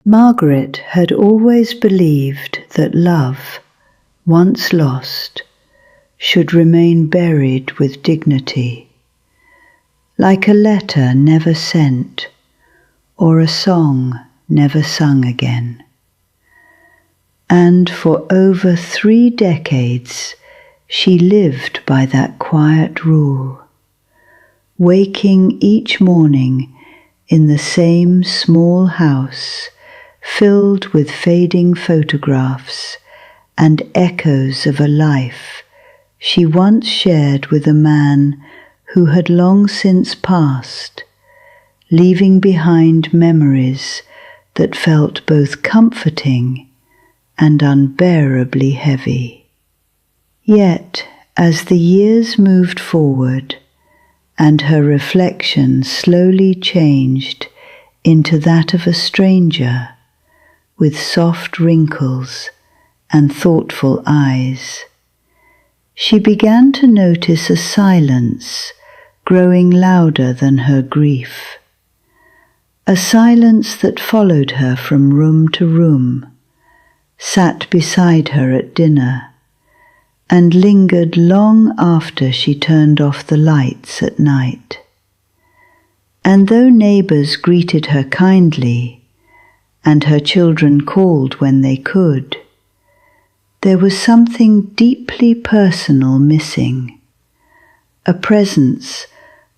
Margaret had always believed that love, once lost, should remain buried with dignity, like a letter never sent or a song never sung again. And for over 3 decades she lived by that quiet rule, waking each morning in the same small house filled with fading photographs and echoes of a life she once shared with a man who had long since passed, leaving behind memories that felt both comforting and unbearably heavy. Yet, as the years moved forward and her reflection slowly changed into that of a stranger with soft wrinkles and thoughtful eyes, she began to notice a silence growing louder than her grief, a silence that followed her from room to room, sat beside her at dinner, and lingered long after she turned off the lights at night. And though neighbours greeted her kindly, and her children called when they could, there was something deeply personal missing, a presence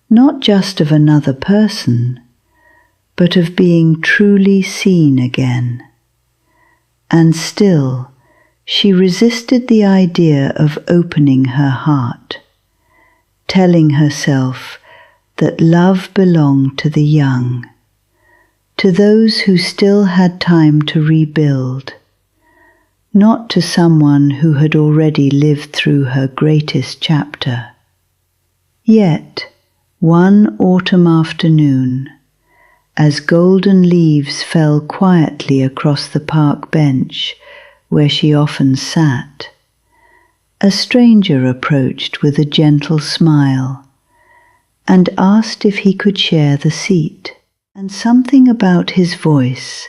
not just of another person, but of being truly seen again. And still, she resisted the idea of opening her heart, telling herself that love belonged to the young, to those who still had time to rebuild, not to someone who had already lived through her greatest chapter. Yet, one autumn afternoon, as golden leaves fell quietly across the park bench where she often sat, a stranger approached with a gentle smile and asked if he could share the seat. And something about his voice,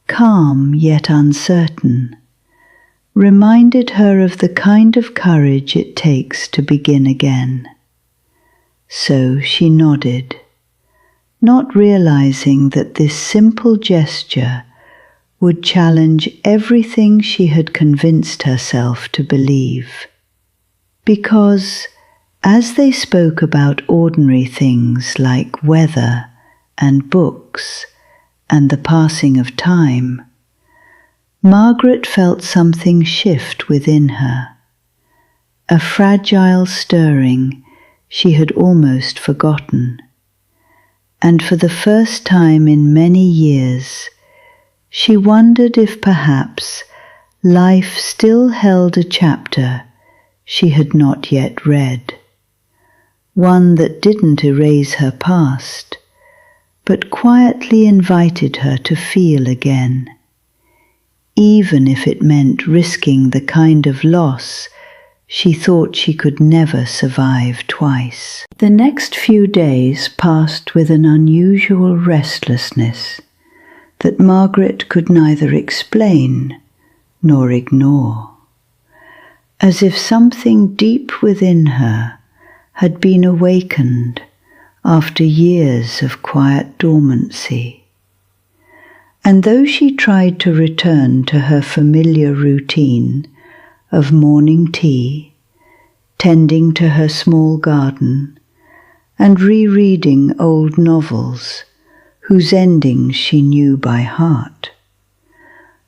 calm yet uncertain, reminded her of the kind of courage it takes to begin again. So she nodded, not realizing that this simple gesture would challenge everything she had convinced herself to believe. Because, as they spoke about ordinary things like weather and books and the passing of time, Margaret felt something shift within her, a fragile stirring she had almost forgotten. And for the first time in many years, she wondered if perhaps life still held a chapter she had not yet read, one that didn't erase her past, but quietly invited her to feel again, even if it meant risking the kind of loss she thought she could never survive twice. The next few days passed with an unusual restlessness that Margaret could neither explain nor ignore, as if something deep within her had been awakened after years of quiet dormancy. And though she tried to return to her familiar routine of morning tea, tending to her small garden, and rereading old novels whose endings she knew by heart,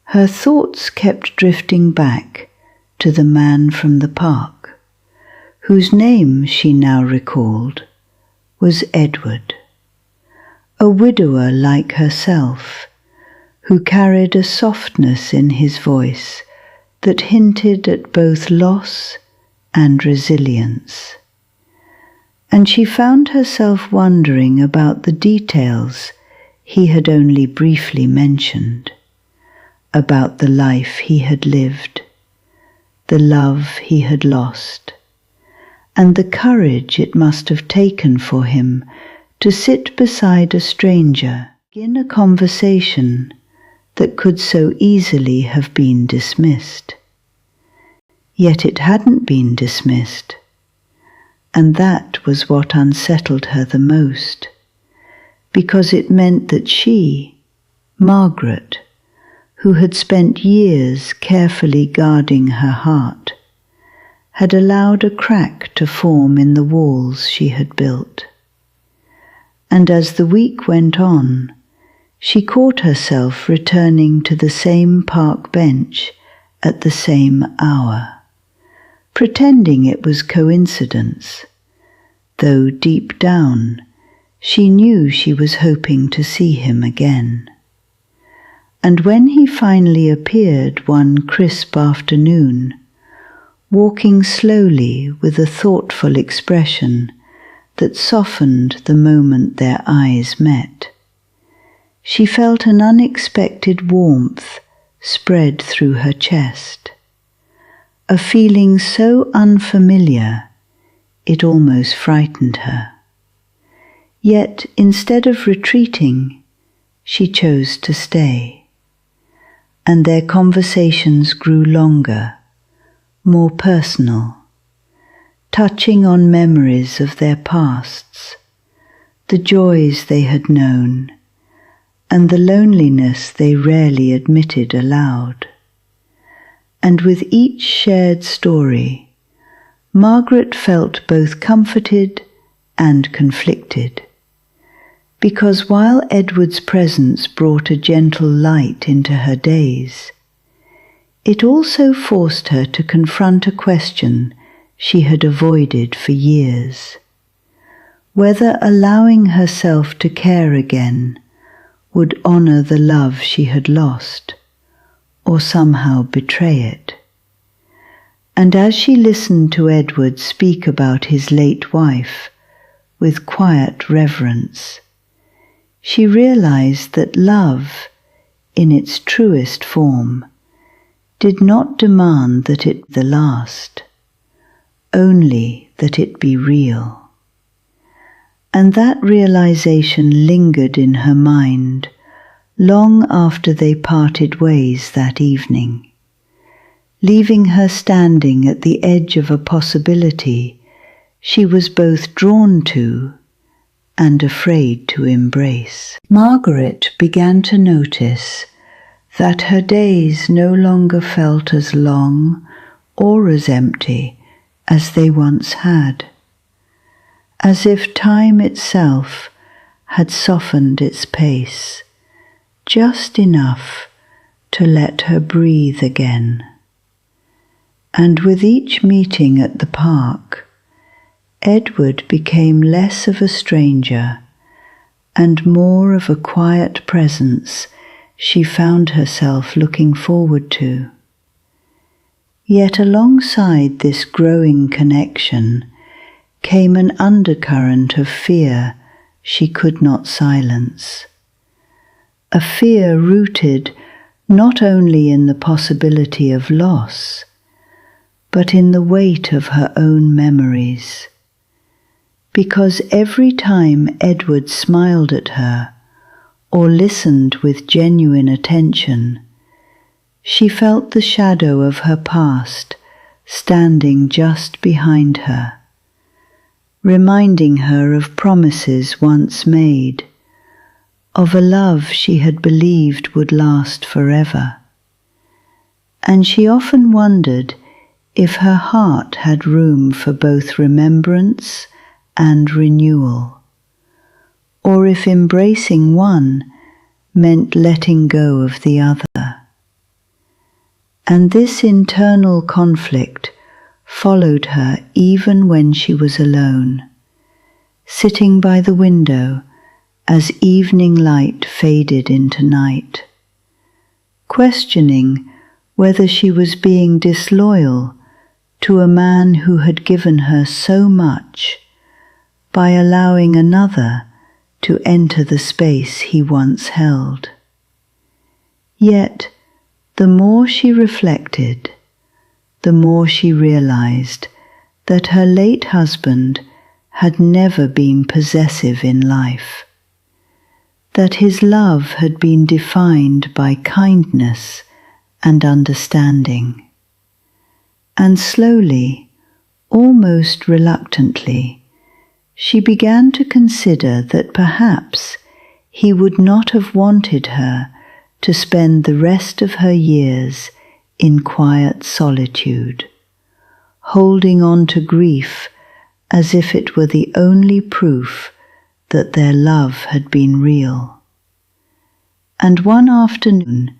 her thoughts kept drifting back to the man from the park, whose name she now recalled was Edward, a widower like herself, who carried a softness in his voice that hinted at both loss and resilience. And she found herself wondering about the details he had only briefly mentioned, about the life he had lived, the love he had lost, and the courage it must have taken for him to sit beside a stranger, begin a conversation that could so easily have been dismissed. Yet it hadn't been dismissed, and that was what unsettled her the most, because it meant that she, Margaret, who had spent years carefully guarding her heart, had allowed a crack to form in the walls she had built. And as the week went on, she caught herself returning to the same park bench at the same hour, pretending it was coincidence, though deep down she knew she was hoping to see him again. And when he finally appeared one crisp afternoon, walking slowly with a thoughtful expression that softened the moment their eyes met, she felt an unexpected warmth spread through her chest, a feeling so unfamiliar it almost frightened her. Yet instead of retreating, she chose to stay, and their conversations grew longer, more personal, touching on memories of their pasts, the joys they had known, and the loneliness they rarely admitted aloud. And with each shared story, Margaret felt both comforted and conflicted, because while Edward's presence brought a gentle light into her days, it also forced her to confront a question she had avoided for years: whether allowing herself to care again would honor the love she had lost, or somehow betray it. And as she listened to Edward speak about his late wife with quiet reverence, she realized that love, in its truest form, did not demand that it be the last, only that it be real. And that realization lingered in her mind long after they parted ways that evening, leaving her standing at the edge of a possibility she was both drawn to and afraid to embrace. Margaret began to notice that her days no longer felt as long or as empty as they once had, as if time itself had softened its pace, just enough to let her breathe again. And with each meeting at the park, Edward became less of a stranger and more of a quiet presence she found herself looking forward to. Yet alongside this growing connection came an undercurrent of fear she could not silence, a fear rooted not only in the possibility of loss, but in the weight of her own memories. Because every time Edward smiled at her or listened with genuine attention, she felt the shadow of her past standing just behind her, reminding her of promises once made, of a love she had believed would last forever. And she often wondered if her heart had room for both remembrance and renewal, or if embracing one meant letting go of the other. And this internal conflict followed her even when she was alone, sitting by the window as evening light faded into night, questioning whether she was being disloyal to a man who had given her so much by allowing another to enter the space he once held. Yet, the more she reflected, the more she realized that her late husband had never been possessive in life, that his love had been defined by kindness and understanding. And slowly, almost reluctantly, she began to consider that perhaps he would not have wanted her to spend the rest of her years in quiet solitude, holding on to grief as if it were the only proof that their love had been real. And one afternoon,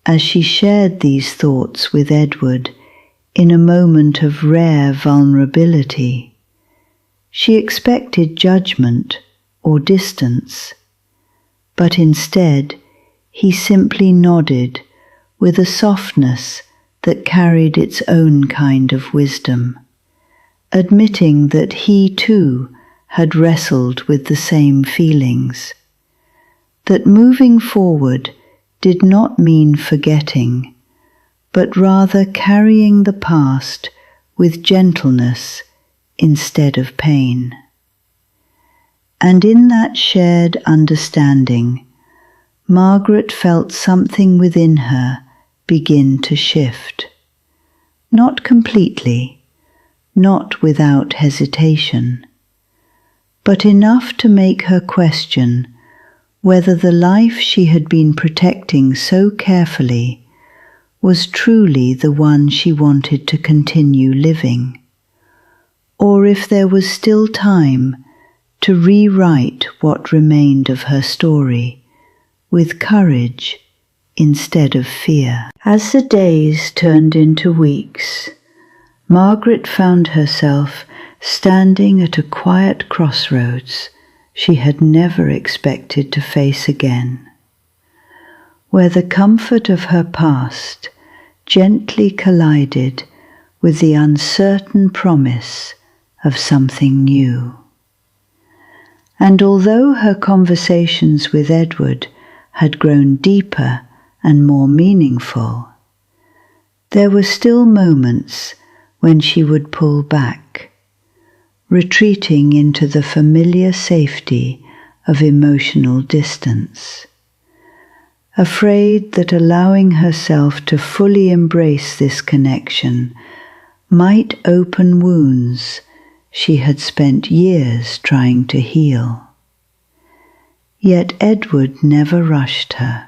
as she shared these thoughts with Edward in a moment of rare vulnerability, she expected judgment or distance, but instead he simply nodded with a softness that carried its own kind of wisdom, admitting that he too had wrestled with the same feelings, that moving forward did not mean forgetting, but rather carrying the past with gentleness instead of pain. And in that shared understanding, Margaret felt something within her begin to shift. Not completely, not without hesitation, but enough to make her question whether the life she had been protecting so carefully was truly the one she wanted to continue living, or if there was still time to rewrite what remained of her story with courage instead of fear. As the days turned into weeks, Margaret found herself standing at a quiet crossroads she had never expected to face again, where the comfort of her past gently collided with the uncertain promise of something new. And although her conversations with Edward had grown deeper and more meaningful, there were still moments when she would pull back, retreating into the familiar safety of emotional distance, afraid that allowing herself to fully embrace this connection might open wounds she had spent years trying to heal. Yet Edward never rushed her,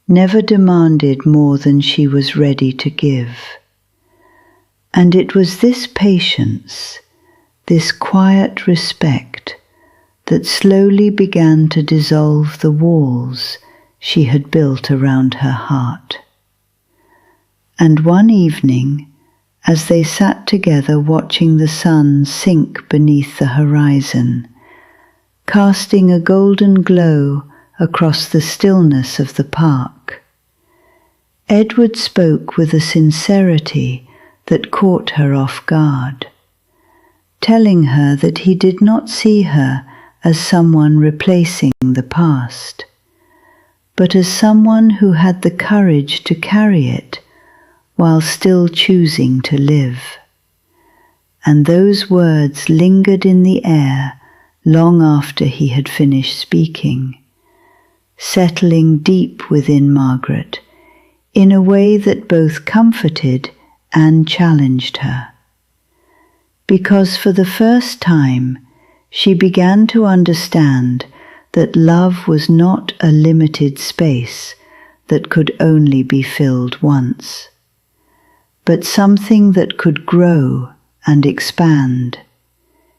never demanded more than she was ready to give. And it was this patience, this quiet respect, that slowly began to dissolve the walls she had built around her heart. And one evening, as they sat together watching the sun sink beneath the horizon, casting a golden glow across the stillness of the park, Edward spoke with a sincerity that caught her off guard, telling her that he did not see her as someone replacing the past, but as someone who had the courage to carry it while still choosing to live. And those words lingered in the air long after he had finished speaking, settling deep within Margaret in a way that both comforted and challenged her. Because for the first time she began to understand that love was not a limited space that could only be filled once, but something that could grow and expand,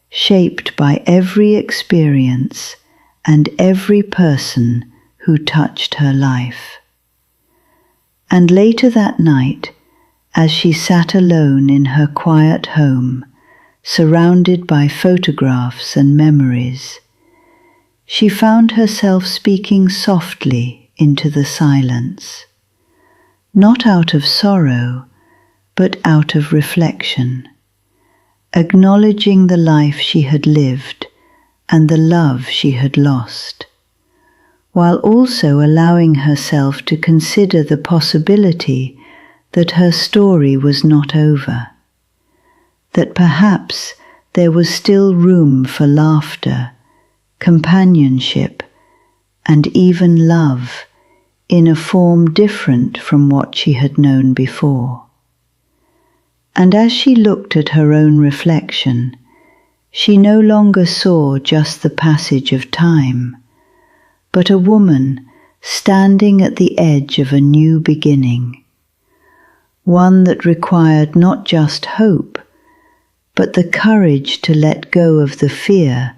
shaped by every experience and every person who touched her life. And later that night, as she sat alone in her quiet home, surrounded by photographs and memories, she found herself speaking softly into the silence, not out of sorrow, but out of reflection, acknowledging the life she had lived and the love she had lost, while also allowing herself to consider the possibility that her story was not over, that perhaps there was still room for laughter, companionship, and even love in a form different from what she had known before. And as she looked at her own reflection, she no longer saw just the passage of time, but a woman standing at the edge of a new beginning, one that required not just hope, but the courage to let go of the fear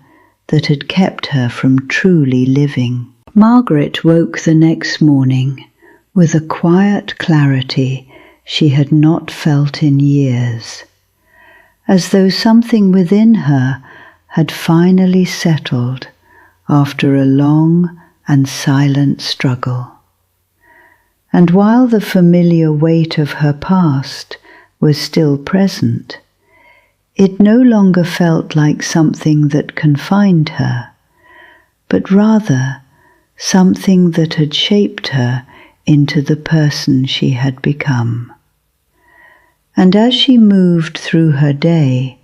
that had kept her from truly living. Margaret woke the next morning with a quiet clarity she had not felt in years, as though something within her had finally settled after a long and silent struggle. And while the familiar weight of her past was still present, it no longer felt like something that confined her, but rather something that had shaped her into the person she had become. And as she moved through her day,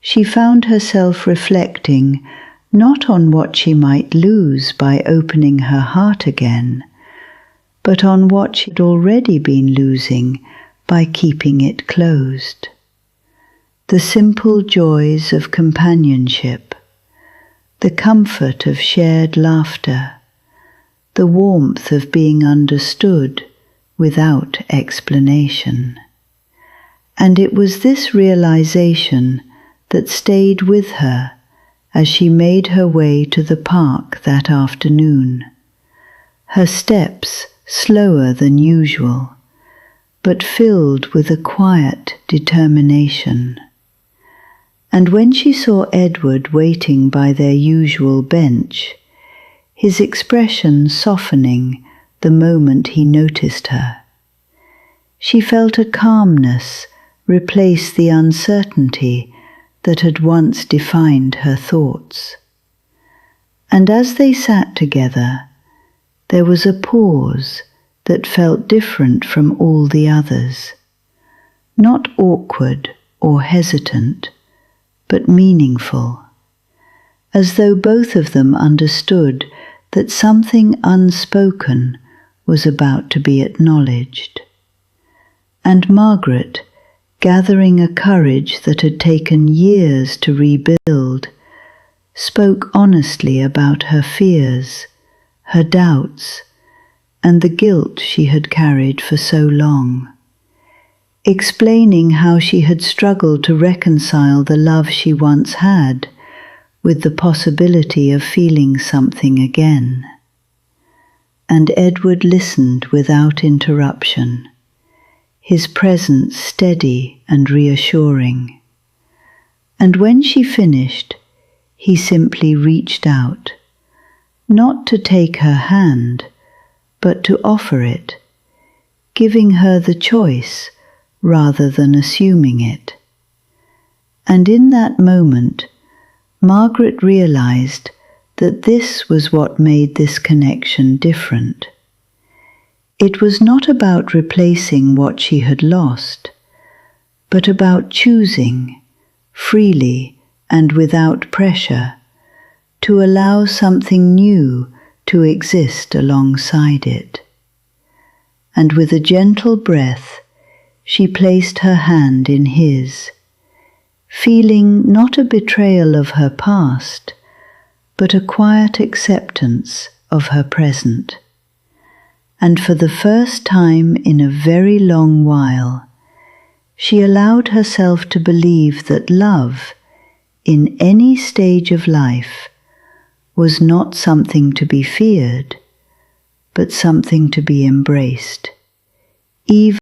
she found herself reflecting not on what she might lose by opening her heart again, but on what she had already been losing by keeping it closed. The simple joys of companionship, the comfort of shared laughter, the warmth of being understood without explanation. And it was this realization that stayed with her as she made her way to the park that afternoon, her steps slower than usual, but filled with a quiet determination. And when she saw Edward waiting by their usual bench, his expression softening the moment he noticed her, she felt a calmness replace the uncertainty that had once defined her thoughts. And as they sat together, there was a pause that felt different from all the others, not awkward or hesitant, but meaningful, as though both of them understood that something unspoken was about to be acknowledged. And Margaret, gathering a courage that had taken years to rebuild, spoke honestly about her fears, her doubts, and the guilt she had carried for so long, explaining how she had struggled to reconcile the love she once had with the possibility of feeling something again. And Edward listened without interruption, his presence steady and reassuring. And when she finished, he simply reached out, not to take her hand, but to offer it, giving her the choice rather than assuming it. And in that moment, Margaret realized that this was what made this connection different. It was not about replacing what she had lost, but about choosing, freely and without pressure, to allow something new to exist alongside it. And with a gentle breath, she placed her hand in his, feeling not a betrayal of her past, but a quiet acceptance of her present. And for the first time in a very long while, she allowed herself to believe that love, in any stage of life, was not something to be feared, but something to be embraced, even